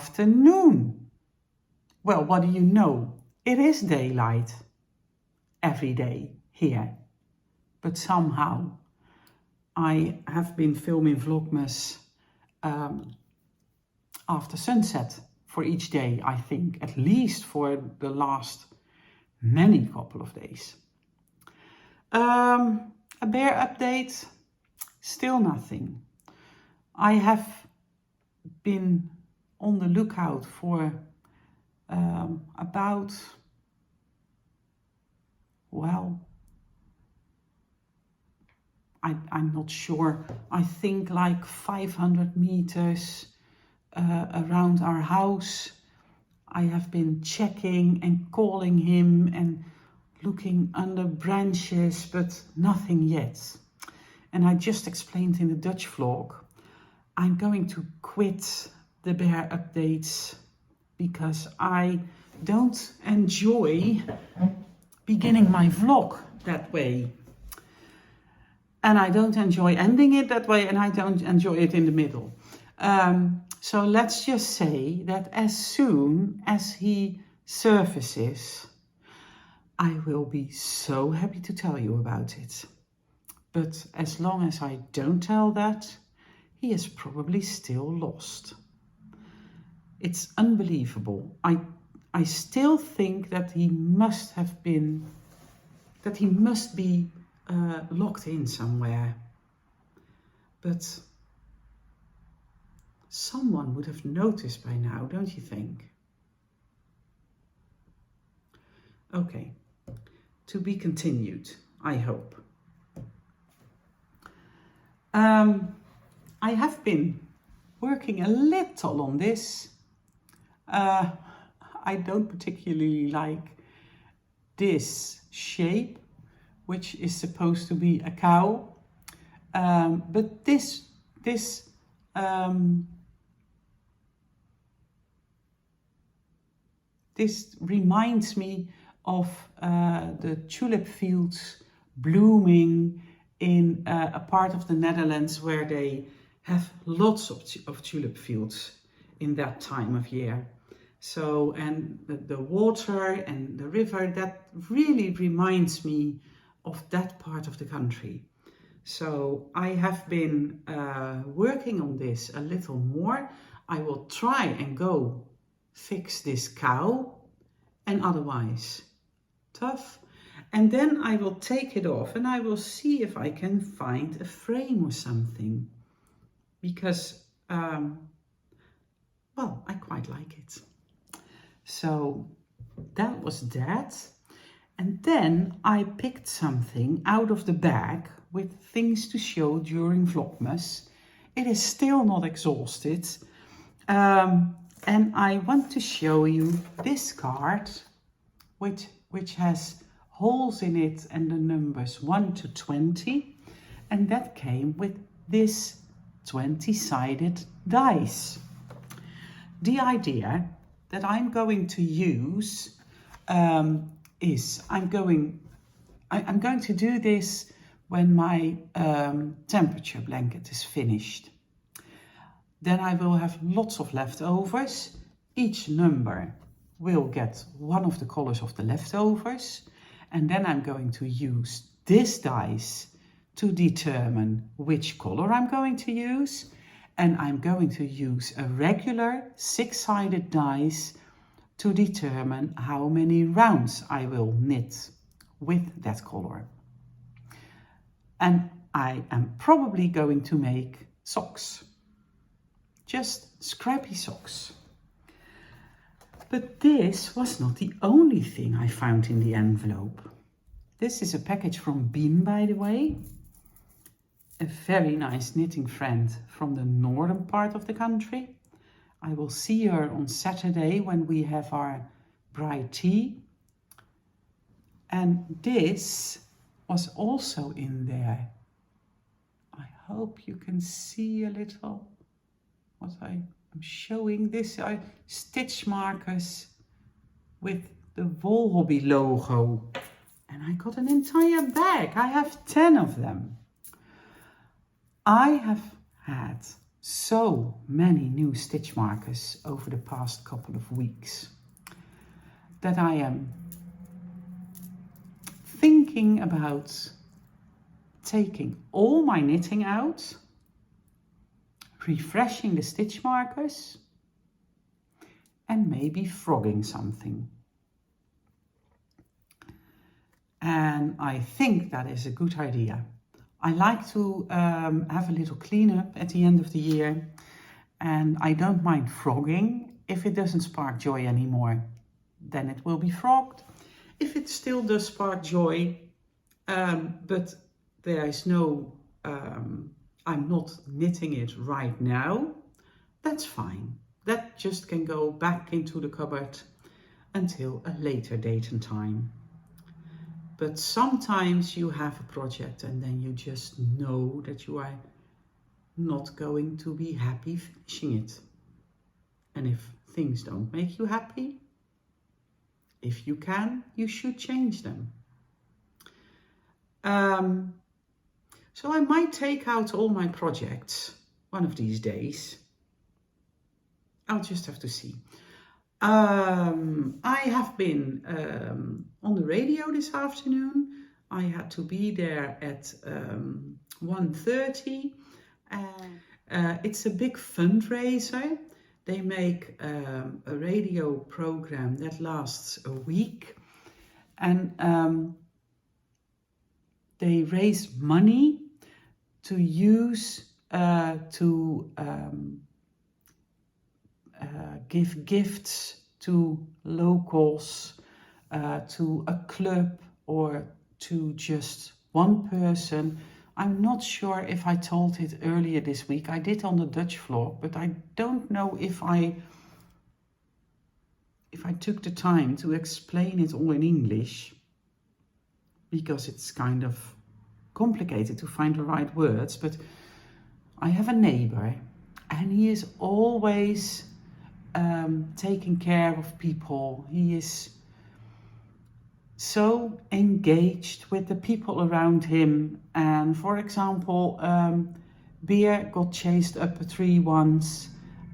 afternoon. Well, what do you know? It is daylight every day here. But somehow I have been filming Vlogmas after sunset for each day, I think, at least for the last many couple of days. A bear update, still nothing. I have been on the lookout for about, well, I'm not sure, I think like 500 meters around our house. I have been checking and calling him and looking under branches, but nothing yet. And I just explained in the Dutch vlog, I'm going to quit the bear updates because I don't enjoy beginning my vlog that way. And I don't enjoy ending it that way, and I don't enjoy it in the middle. So let's just say that as soon as he surfaces, I will be so happy to tell you about it. But as long as I don't tell that, he is probably still lost. It's unbelievable. I still think that he must be locked in somewhere. But someone would have noticed by now, don't you think? Okay, to be continued, I hope. I have been working a little on this. I don't particularly like this shape, which is supposed to be a cow. But this reminds me of the tulip fields blooming in a part of the Netherlands where they have lots of tulip fields in that time of year. So, and the water and the river, that really reminds me of that part of the country. So I have been working on this a little more. I will try and go fix this cow, and otherwise tough. And then I will take it off and I will see if I can find a frame or something. Because, well, I quite like it. So that was that. And then I picked something out of the bag with things to show during Vlogmas. It is still not exhausted. And I want to show you this card, which has holes in it and the numbers 1 to 20. And that came with this 20-sided dice. The idea that I'm going to use is I'm going to do this when my temperature blanket is finished. Then I will have lots of leftovers. Each number will get one of the colors of the leftovers. And then I'm going to use this dice to determine which color I'm going to use. And I'm going to use a regular 6-sided dice to determine how many rounds I will knit with that color. And I am probably going to make socks. Just scrappy socks. But this was not the only thing I found in the envelope. This is a package from Bean, by the way. A very nice knitting friend from the northern part of the country. I will see her on Saturday when we have our bride tea. And this was also in there. I hope you can see a little what I am showing. This are stitch markers with the Wool Hobby logo. And I got an entire bag. I have 10 of them. I have had so many new stitch markers over the past couple of weeks that I am thinking about taking all my knitting out, refreshing the stitch markers, and maybe frogging something. And I think that is a good idea. I like to have a little cleanup at the end of the year, and I don't mind frogging. If it doesn't spark joy anymore, then it will be frogged. If it still does spark joy, but there is no, I'm not knitting it right now, that's fine. That just can go back into the cupboard until a later date and time. But sometimes you have a project and then you just know that you are not going to be happy finishing it. And if things don't make you happy, if you can, you should change them. So I might take out all my projects one of these days. I'll just have to see. I have been on the radio this afternoon. I had to be there at 1:30. It's a big fundraiser. They make a radio program that lasts a week, and they raise money to use to give gifts to locals, to a club, or to just one person. I'm not sure if I told it earlier this week. I did on the Dutch vlog, but I don't know if I took the time to explain it all in English, because it's kind of complicated to find the right words. But I have a neighbor, and he is always taking care of people. He is so engaged with the people around him. And for example, Beer got chased up a tree once,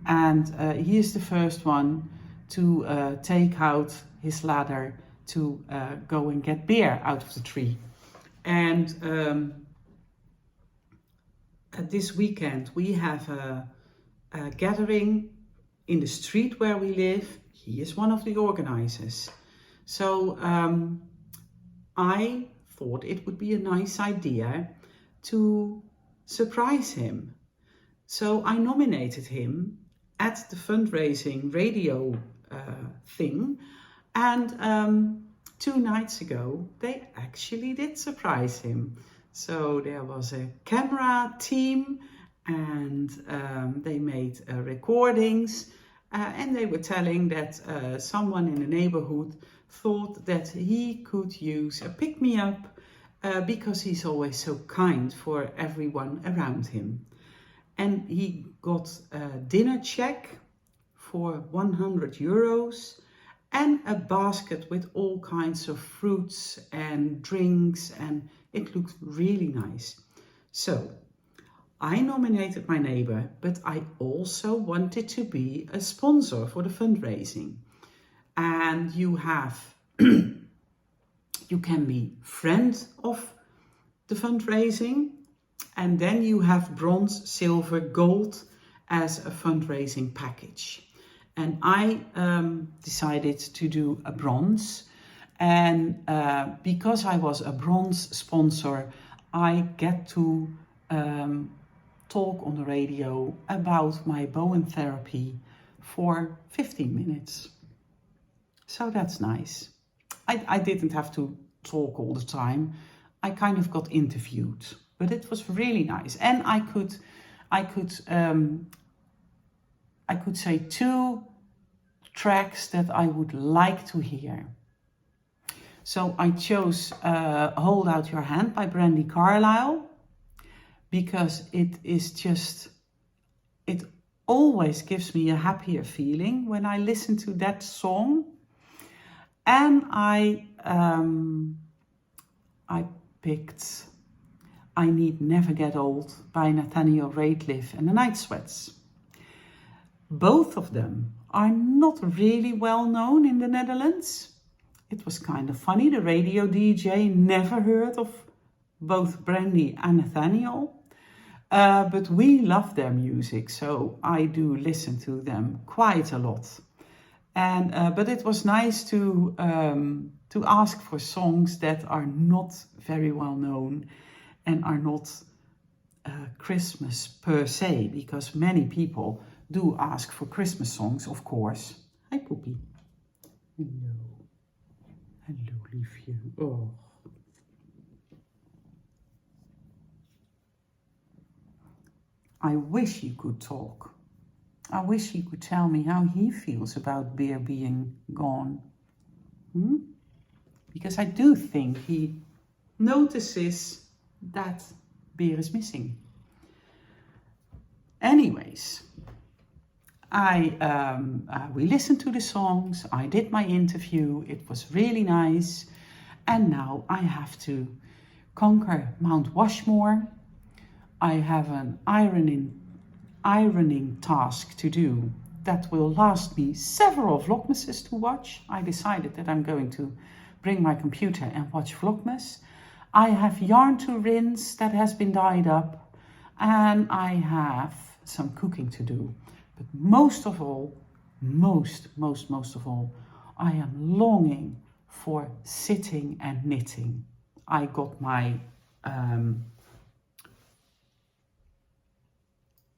and he is the first one to take out his ladder to go and get Beer out of the tree. And this weekend we have a gathering in the street where we live. He is one of the organizers. So I thought it would be a nice idea to surprise him. So I nominated him at the fundraising radio thing. And 2 nights ago, they actually did surprise him. So there was a camera team, and they made recordings, and they were telling that someone in the neighborhood thought that he could use a pick-me-up because he's always so kind for everyone around him. And he got a dinner check for €100 and a basket with all kinds of fruits and drinks, and it looked really nice. So I nominated my neighbor, but I also wanted to be a sponsor for the fundraising. And you have, you can be friend of the fundraising, and then you have bronze, silver, gold as a fundraising package. And I decided to do a bronze, and because I was a bronze sponsor, I get to talk on the radio about my Bowen therapy for 15 minutes. So that's nice. I didn't have to talk all the time. I kind of got interviewed, but it was really nice. And I could say 2 tracks that I would like to hear. So I chose Hold Out Your Hand by Brandy Carlisle, because it is just, it always gives me a happier feeling when I listen to that song. And I I Need Never Get Old by Nathaniel Rateliff and the Night Sweats. Both of them are not really well known in the Netherlands. It was kind of funny, the radio DJ never heard of both Brandy and Nathaniel. But we love their music, so I do listen to them quite a lot. And but it was nice to ask for songs that are not very well known and are not Christmas per se, because many people do ask for Christmas songs, of course. Hi, Poppy. Hello. Hello, liefje. Oh. I wish he could talk. I wish he could tell me how he feels about Beer being gone. Because I do think he notices that Beer is missing. Anyways, we listened to the songs, I did my interview, it was really nice. And now I have to conquer Mount Washmore. I have an ironing task to do that will last me several Vlogmases to watch. I decided that I'm going to bring my computer and watch Vlogmas. I have yarn to rinse that has been dyed up, and I have some cooking to do. But most of all, most of all, I am longing for sitting and knitting. I got my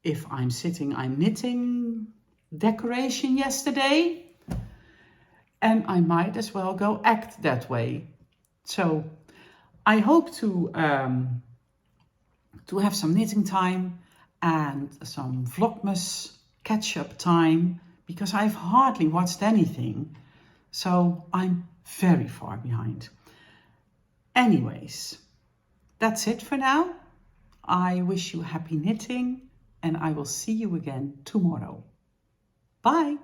If I'm sitting, I'm knitting decoration yesterday, and I might as well go act that way. So I hope to have some knitting time and some Vlogmas catch-up time, because I've hardly watched anything, so I'm very far behind. Anyways, that's it for now. I wish you happy knitting, and I will see you again tomorrow. Bye!